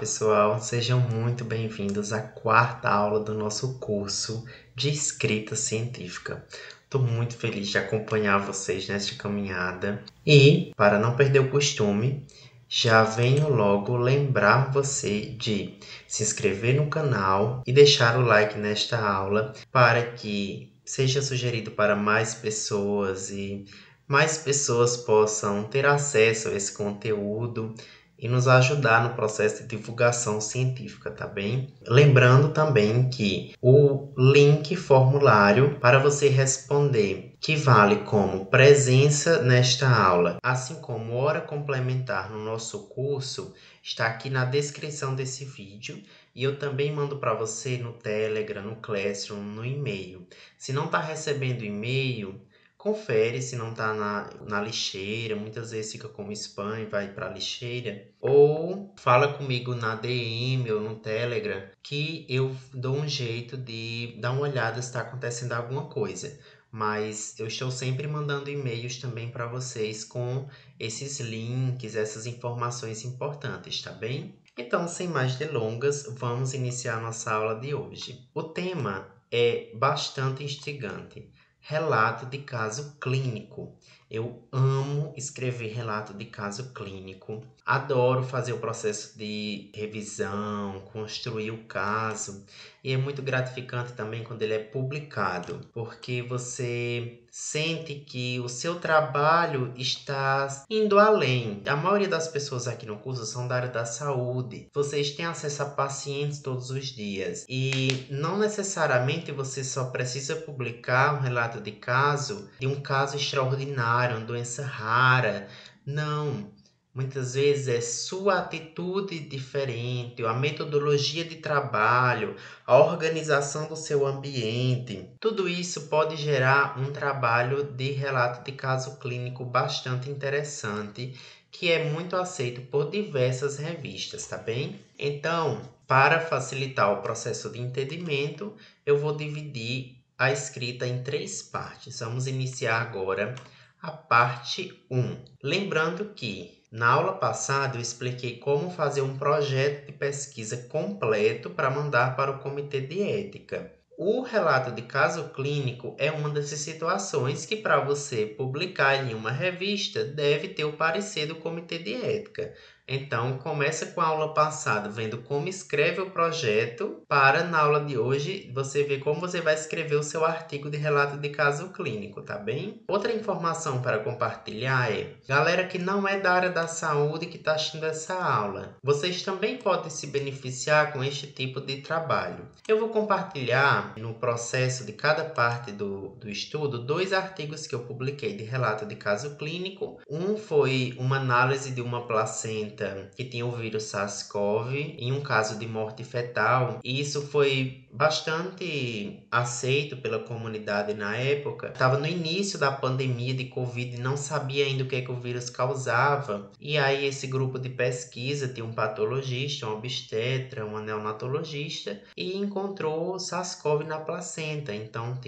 pessoal, sejam muito bem-vindos à quarta aula do nosso curso de escrita científica. Estou muito feliz de acompanhar vocês nesta caminhada e, para não perder o costume, já venho logo lembrar você de se inscrever no canal e deixar o like nesta aula para que seja sugerido para mais pessoas e mais pessoas possam ter acesso a esse conteúdo e nos ajudar no processo de divulgação científica, tá bem? Lembrando também que o link formulário para você responder, que vale como presença nesta aula, assim como hora complementar no nosso curso, está aqui na descrição desse vídeo. E eu também mando para você no Telegram, no Classroom, no e-mail. Se não está recebendo e-mail, confere se não está na lixeira, muitas vezes fica como spam e vai para a lixeira. Ou fala comigo na DM ou no Telegram que eu dou um jeito de dar uma olhada se está acontecendo alguma coisa. Mas eu estou sempre mandando e-mails também para vocês com esses links, essas informações importantes, tá bem? Então, sem mais delongas, vamos iniciar nossa aula de hoje. O tema é bastante instigante. Relato de caso clínico. Eu amo escrever relato de caso clínico. Adoro fazer o processo de revisão, construir o caso. E é muito gratificante também quando ele é publicado, porque você sente que o seu trabalho está indo além. A maioria das pessoas aqui no curso são da área da saúde. Vocês têm acesso a pacientes todos os dias. E não necessariamente você só precisa publicar um relato de um caso extraordinário, uma doença rara. Não. Muitas vezes é sua atitude diferente, a metodologia de trabalho, a organização do seu ambiente. Tudo isso pode gerar um trabalho de relato de caso clínico bastante interessante, que é muito aceito por diversas revistas, tá bem? Então, para facilitar o processo de entendimento, eu vou dividir a escrita em 3 partes. Vamos iniciar agora a parte 1. Lembrando que na aula passada eu expliquei como fazer um projeto de pesquisa completo para mandar para o comitê de ética. O relato de caso clínico é uma dessas situações que, para você publicar em uma revista, deve ter o parecer do comitê de ética. Então, começa com a aula passada vendo como escreve o projeto, para na aula de hoje você ver como você vai escrever o seu artigo de relato de caso clínico, tá bem? Outra informação para compartilhar é, galera que não é da área da saúde que está assistindo essa aula, vocês também podem se beneficiar com este tipo de trabalho. Eu vou compartilhar no processo de cada parte do estudo 2 artigos que eu publiquei de relato de caso clínico. Um foi uma análise de uma placenta que tinha o vírus SARS-CoV em um caso de morte fetal, e isso foi bastante aceito pela comunidade na época. Estava no início da pandemia de Covid e não sabia ainda o que é que o vírus causava, e aí esse grupo de pesquisa tinha um patologista, um obstetra, um neonatologista, e encontrou SARS-CoV na placenta. Então,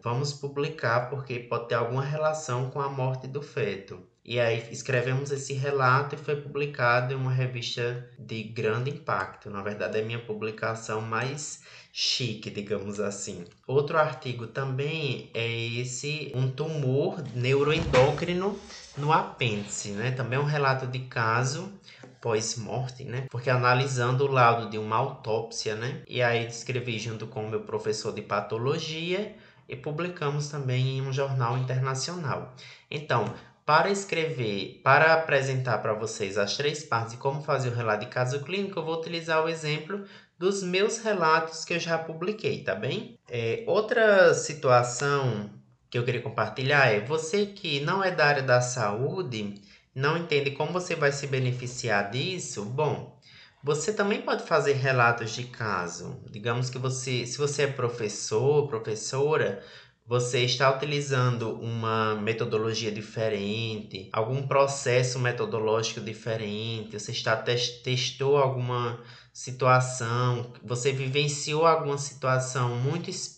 vamos publicar porque pode ter alguma relação com a morte do feto. E aí escrevemos esse relato e foi publicado em uma revista de grande impacto. Na verdade, é a minha publicação mais chique, digamos assim. Outro artigo também é um tumor neuroendócrino no apêndice, né? Também é um relato de caso pós-morte, né? Porque analisando o laudo de uma autópsia, né? E aí escrevi junto com o meu professor de patologia e publicamos também em um jornal internacional. Então, para apresentar para vocês as 3 partes de como fazer o relato de caso clínico, eu vou utilizar o exemplo dos meus relatos que eu já publiquei, tá bem? Outra situação que eu queria compartilhar é você que não é da área da saúde, não entende como você vai se beneficiar disso. Bom, você também pode fazer relatos de caso. Digamos que se você é professor, professora, você está utilizando uma metodologia diferente, algum processo metodológico diferente, você testou alguma situação, você vivenciou alguma situação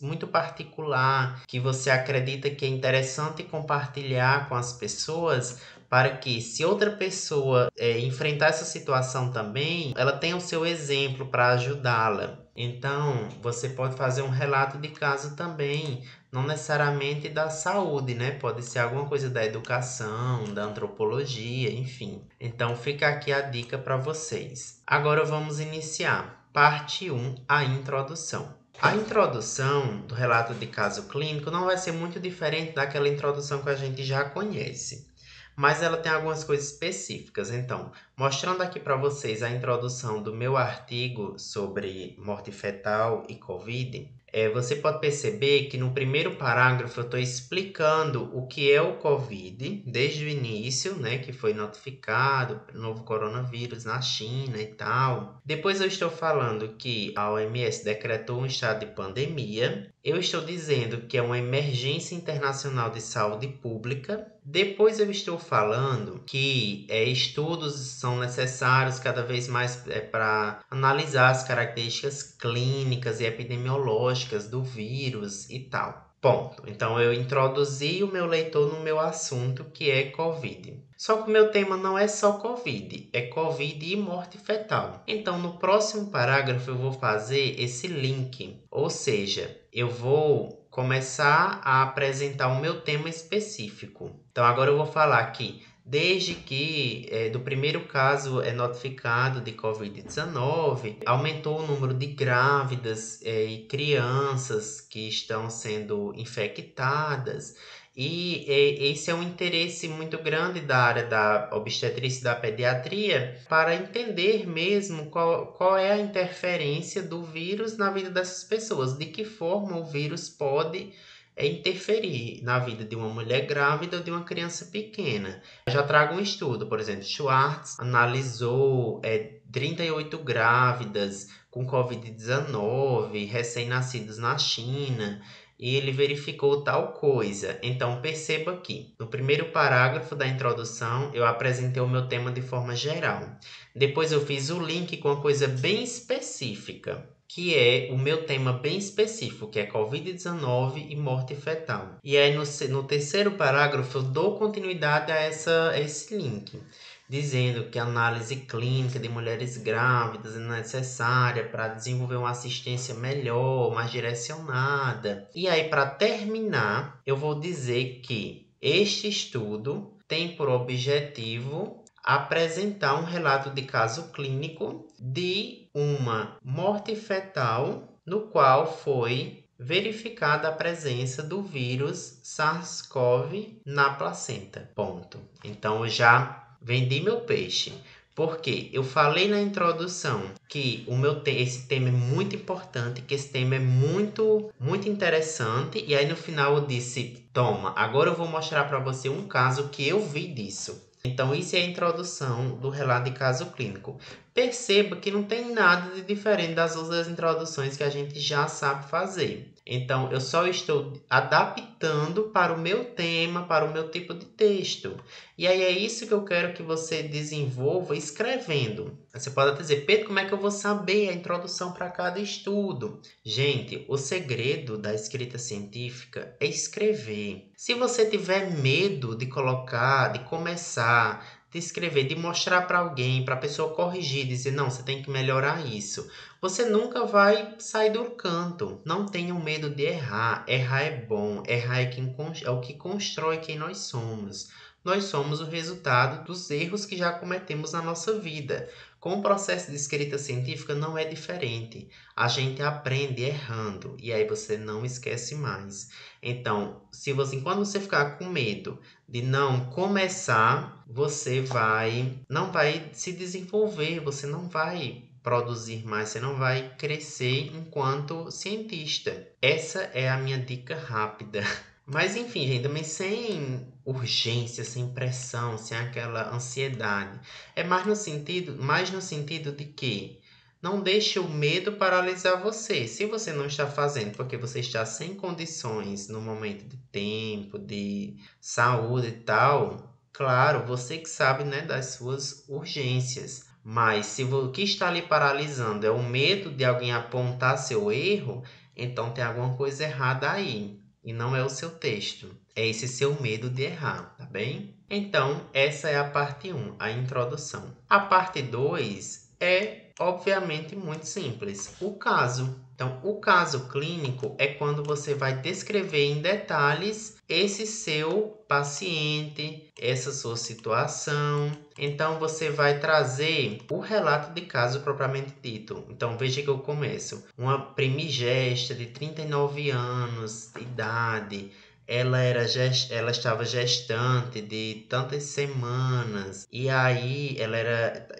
muito particular que você acredita que é interessante compartilhar com as pessoas, para que, se outra pessoa enfrentar essa situação também, ela tenha o seu exemplo para ajudá-la. Então, você pode fazer um relato de caso também, não necessariamente da saúde, né? Pode ser alguma coisa da educação, da antropologia, enfim. Então, fica aqui a dica para vocês. Agora vamos iniciar. Parte 1, a introdução. A introdução do relato de caso clínico não vai ser muito diferente daquela introdução que a gente já conhece, mas ela tem algumas coisas específicas. Então, mostrando aqui para vocês a introdução do meu artigo sobre morte fetal e Covid, você pode perceber que no primeiro parágrafo eu estou explicando o que é o Covid, desde o início, né, que foi notificado o novo coronavírus na China e tal. Depois eu estou falando que a OMS decretou um estado de pandemia. Eu estou dizendo que é uma emergência internacional de saúde pública. Depois eu estou falando que estudos são necessários cada vez mais para analisar as características clínicas e epidemiológicas do vírus e tal. Ponto. Então eu introduzi o meu leitor no meu assunto, que é Covid. Só que o meu tema não é só Covid, é Covid e morte fetal. Então no próximo parágrafo eu vou fazer esse link, ou seja, eu vou começar a apresentar o meu tema específico. Então agora eu vou falar que desde que do primeiro caso notificado de Covid-19, aumentou o número de grávidas e crianças que estão sendo infectadas. E esse é um interesse muito grande da área da obstetrícia e da pediatria para entender mesmo qual é a interferência do vírus na vida dessas pessoas, de que forma o vírus pode interferir na vida de uma mulher grávida ou de uma criança pequena. Eu já trago um estudo, por exemplo, Schwartz analisou 38 grávidas com Covid-19, recém-nascidos na China, e ele verificou tal coisa. Então, perceba aqui, no primeiro parágrafo da introdução, eu apresentei o meu tema de forma geral. Depois eu fiz o link com uma coisa bem específica, que é o meu tema bem específico, que é Covid-19 e morte fetal. E aí, no terceiro parágrafo, eu dou continuidade a esse link, dizendo que a análise clínica de mulheres grávidas é necessária para desenvolver uma assistência melhor, mais direcionada. E aí, para terminar, eu vou dizer que este estudo tem por objetivo apresentar um relato de caso clínico de uma morte fetal no qual foi verificada a presença do vírus SARS-CoV na placenta. Ponto. Então eu já vendi meu peixe. Porque eu falei na introdução que esse tema é muito importante, que esse tema é muito, muito interessante. E aí no final eu disse, toma, agora eu vou mostrar para você um caso que eu vi disso. Então, isso é a introdução do relato de caso clínico. Perceba que não tem nada de diferente das outras introduções que a gente já sabe fazer. Então, eu só estou adaptando para o meu tema, para o meu tipo de texto. E aí é isso que eu quero que você desenvolva escrevendo. Você pode dizer, Pedro, como é que eu vou saber a introdução para cada estudo? Gente, o segredo da escrita científica é escrever. Se você tiver medo de colocar, de começar, de escrever, de mostrar para alguém, para a pessoa corrigir, dizer, não, você tem que melhorar isso, você nunca vai sair do canto. Não tenham medo de errar. Errar é bom. Errar é o que constrói quem nós somos. Nós somos o resultado dos erros que já cometemos na nossa vida. Com o processo de escrita científica não é diferente. A gente aprende errando e aí você não esquece mais. Então, quando você ficar com medo de não começar, você não vai se desenvolver, você não vai produzir mais, você não vai crescer enquanto cientista. Essa é a minha dica rápida. Mas enfim, gente, também sem urgência, sem pressão, sem aquela ansiedade. É mais no sentido de que não deixe o medo paralisar você. Se você não está fazendo porque você está sem condições no momento de tempo, de saúde e tal, claro, você que sabe, né, das suas urgências. Mas se o que está lhe paralisando é o medo de alguém apontar seu erro, então tem alguma coisa errada aí. E não é o seu texto. É esse seu medo de errar, tá bem? Então, essa é a parte 1, a introdução. A parte 2 é, obviamente, muito simples. O caso. Então, o caso clínico é quando você vai descrever em detalhes esse seu paciente, essa sua situação. Então, você vai trazer o relato de caso propriamente dito. Então, veja que eu começo. Uma primigesta de 39 anos de idade. Ela estava gestante de tantas semanas e aí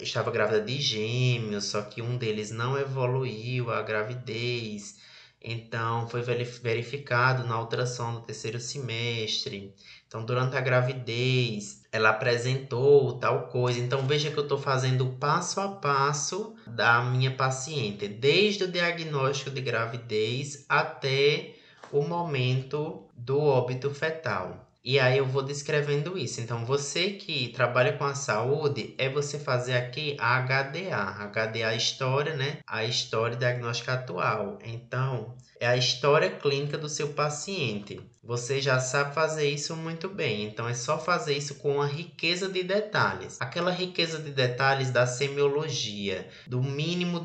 estava grávida de gêmeos, só que um deles não evoluiu a gravidez. Então foi verificado na ultrassom do terceiro semestre. Então durante a gravidez ela apresentou tal coisa. Então veja que eu estou fazendo o passo a passo da minha paciente, desde o diagnóstico de gravidez até o momento do óbito fetal. E aí eu vou descrevendo isso. Então, você que trabalha com a saúde, é você fazer aqui a HDA. HDA é a história, né? A história diagnóstica atual. Então, é a história clínica do seu paciente. Você já sabe fazer isso muito bem. Então, é só fazer isso com uma riqueza de detalhes. Aquela riqueza de detalhes da semiologia, do mínimo,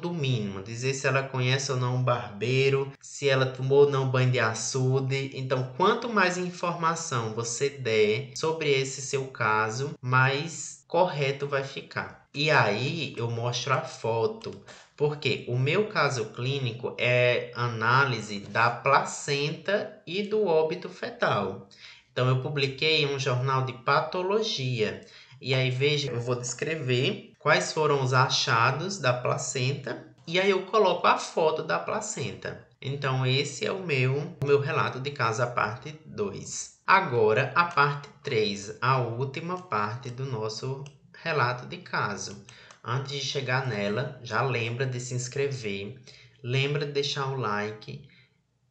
dizer se ela conhece ou não um barbeiro, se ela tomou ou não banho de açude. Então, quanto mais informação você der sobre esse seu caso, mais correto vai ficar. E aí eu mostro a foto, porque o meu caso clínico é análise da placenta e do óbito fetal. Então eu publiquei em um jornal de patologia. E aí veja, eu vou descrever quais foram os achados da placenta e aí eu coloco a foto da placenta. Então esse é o meu relato de caso, a parte 2. Agora a parte 3, a última parte do nosso relato de caso. Antes de chegar nela, já lembra de se inscrever, lembra de deixar o like,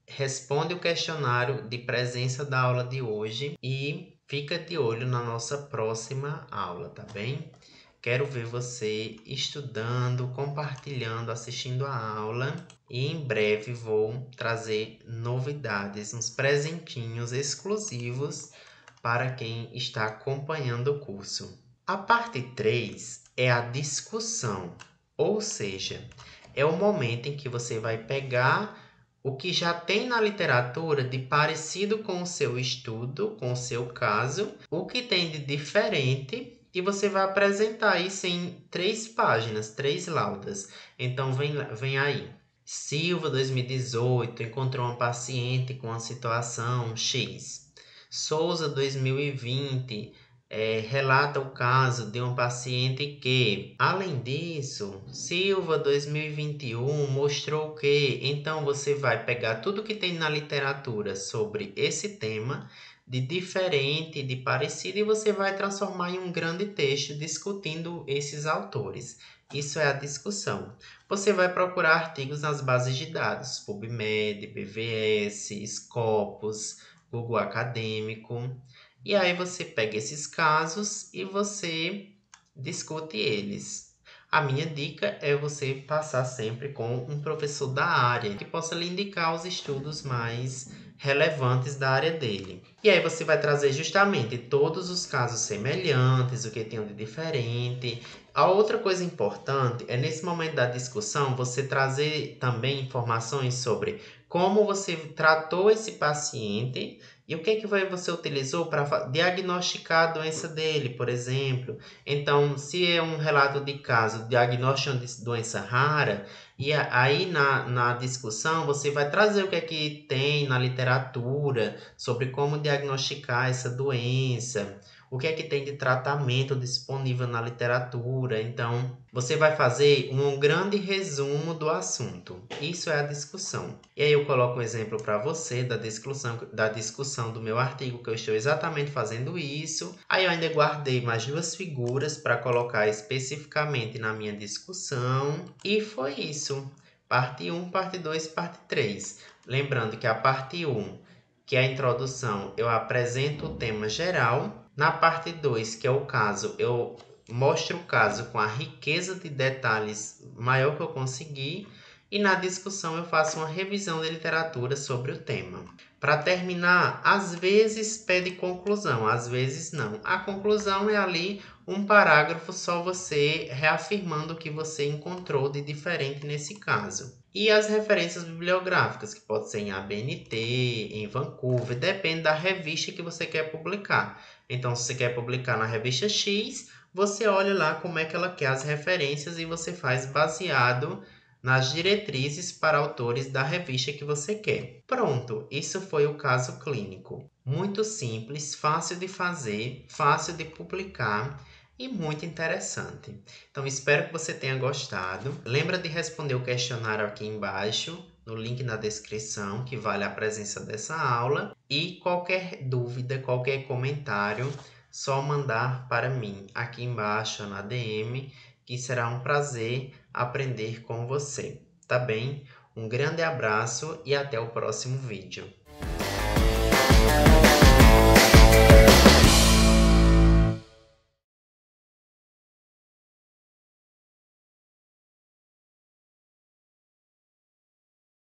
responde o questionário de presença da aula de hoje e fica de olho na nossa próxima aula, tá bem? Quero ver você estudando, compartilhando, assistindo a aula e em breve vou trazer novidades, uns presentinhos exclusivos para quem está acompanhando o curso. A parte 3 é a discussão, ou seja, é o momento em que você vai pegar o que já tem na literatura de parecido com o seu estudo, com o seu caso, o que tem de diferente, e você vai apresentar isso em 3 páginas, 3 laudas. Então vem aí. Silva, 2018, encontrou uma paciente com a situação X. Souza, 2020, relata o caso de um paciente que, além disso, Silva 2021 mostrou que. Então você vai pegar tudo que tem na literatura sobre esse tema, de diferente, de parecido, e você vai transformar em um grande texto discutindo esses autores. Isso é a discussão. Você vai procurar artigos nas bases de dados, PubMed, PVS, Scopus, Google Acadêmico. E aí você pega esses casos e você discute eles. A minha dica é você passar sempre com um professor da área que possa lhe indicar os estudos mais relevantes da área dele. E aí você vai trazer justamente todos os casos semelhantes, o que tem de diferente. A outra coisa importante é nesse momento da discussão você trazer também informações sobre como você tratou esse paciente e o que é que você utilizou para diagnosticar a doença dele, por exemplo. Então, se é um relato de caso, diagnóstico de doença rara, e aí na discussão você vai trazer o que é que tem na literatura sobre como diagnosticar essa doença, o que é que tem de tratamento disponível na literatura. Então, você vai fazer um grande resumo do assunto. Isso é a discussão. E aí eu coloco um exemplo para você da discussão do meu artigo, que eu estou exatamente fazendo isso. Aí eu ainda guardei mais 2 figuras para colocar especificamente na minha discussão. E foi isso. Parte 1, parte 2, parte 3. Lembrando que a parte 1, que é a introdução, eu apresento o tema geral. Na parte 2, que é o caso, eu mostro o caso com a riqueza de detalhes maior que eu consegui. e na discussão eu faço uma revisão de literatura sobre o tema. Para terminar, às vezes pede conclusão, às vezes não. A conclusão é ali um parágrafo só você reafirmando o que você encontrou de diferente nesse caso. E as referências bibliográficas, que pode ser em ABNT, em Vancouver, depende da revista que você quer publicar. Então, se você quer publicar na revista X, você olha lá como é que ela quer as referências e você faz baseado nas diretrizes para autores da revista que você quer. Pronto, isso foi o caso clínico. Muito simples, fácil de fazer, fácil de publicar e muito interessante. Então, espero que você tenha gostado. Lembra de responder o questionário aqui embaixo, no link na descrição, que vale a presença dessa aula. E qualquer dúvida, qualquer comentário, só mandar para mim aqui embaixo na DM, que será um prazer aprender com você. Tá bem? Um grande abraço e até o próximo vídeo.